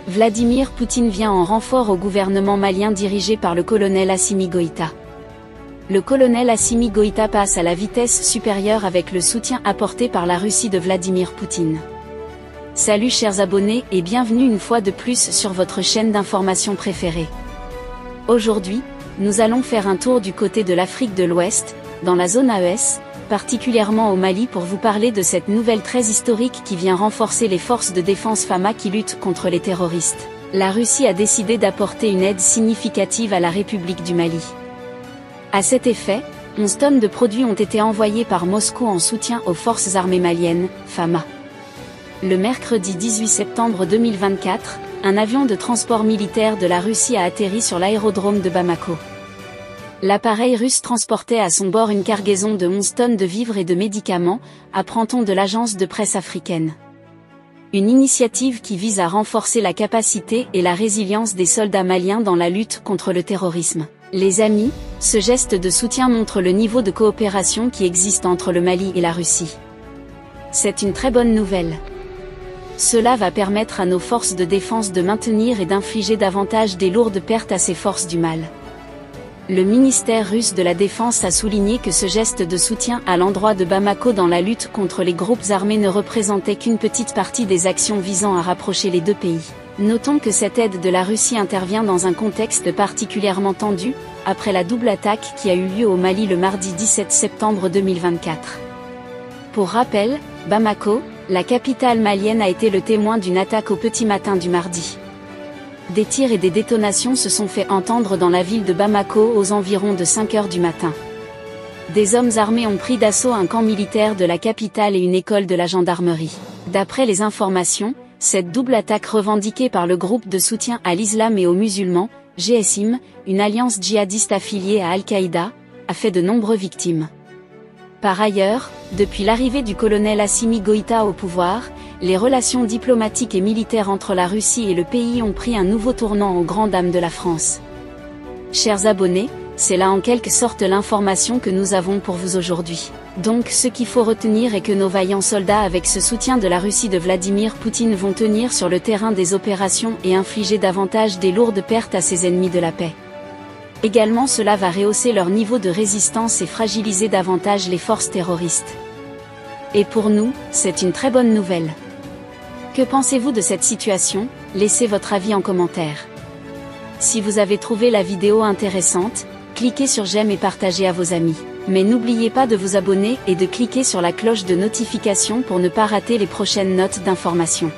Vladimir Poutine vient en renfort au gouvernement malien dirigé par le colonel Assimi Goïta. Le colonel Assimi Goïta passe à la vitesse supérieure avec le soutien apporté par la Russie de Vladimir Poutine. Salut chers abonnés et bienvenue une fois de plus sur votre chaîne d'information préférée. Aujourd'hui, nous allons faire un tour du côté de l'Afrique de l'Ouest, dans la zone AES, particulièrement au Mali pour vous parler de cette nouvelle très historique qui vient renforcer les forces de défense FAMA qui luttent contre les terroristes. La Russie a décidé d'apporter une aide significative à la République du Mali. À cet effet, 11 tonnes de produits ont été envoyés par Moscou en soutien aux forces armées maliennes, FAMA. Le mercredi 18 septembre 2024, un avion de transport militaire de la Russie a atterri sur l'aérodrome de Bamako. L'appareil russe transportait à son bord une cargaison de 11 tonnes de vivres et de médicaments, apprend-on de l'agence de presse africaine. Une initiative qui vise à renforcer la capacité et la résilience des soldats maliens dans la lutte contre le terrorisme. Les amis, ce geste de soutien montre le niveau de coopération qui existe entre le Mali et la Russie. C'est une très bonne nouvelle. Cela va permettre à nos forces de défense de maintenir et d'infliger davantage des lourdes pertes à ces forces du mal. Le ministère russe de la Défense a souligné que ce geste de soutien à l'endroit de Bamako dans la lutte contre les groupes armés ne représentait qu'une petite partie des actions visant à rapprocher les deux pays. Notons que cette aide de la Russie intervient dans un contexte particulièrement tendu, après la double attaque qui a eu lieu au Mali le mardi 17 septembre 2024. Pour rappel, Bamako, la capitale malienne a été le témoin d'une attaque au petit matin du mardi. Des tirs et des détonations se sont fait entendre dans la ville de Bamako aux environs de 5 heures du matin. Des hommes armés ont pris d'assaut un camp militaire de la capitale et une école de la gendarmerie. D'après les informations, cette double attaque revendiquée par le groupe de soutien à l'islam et aux musulmans, GSIM, une alliance djihadiste affiliée à Al-Qaïda, a fait de nombreuses victimes. Par ailleurs, depuis l'arrivée du colonel Assimi Goïta au pouvoir, les relations diplomatiques et militaires entre la Russie et le pays ont pris un nouveau tournant aux grandes dames de la France. Chers abonnés, c'est là en quelque sorte l'information que nous avons pour vous aujourd'hui. Donc ce qu'il faut retenir est que nos vaillants soldats avec ce soutien de la Russie de Vladimir Poutine vont tenir sur le terrain des opérations et infliger davantage des lourdes pertes à ses ennemis de la paix. Également cela va rehausser leur niveau de résistance et fragiliser davantage les forces terroristes. Et pour nous, c'est une très bonne nouvelle. Que pensez-vous de cette situation? Laissez votre avis en commentaire. Si vous avez trouvé la vidéo intéressante, cliquez sur j'aime et partagez à vos amis. Mais n'oubliez pas de vous abonner et de cliquer sur la cloche de notification pour ne pas rater les prochaines notes d'information.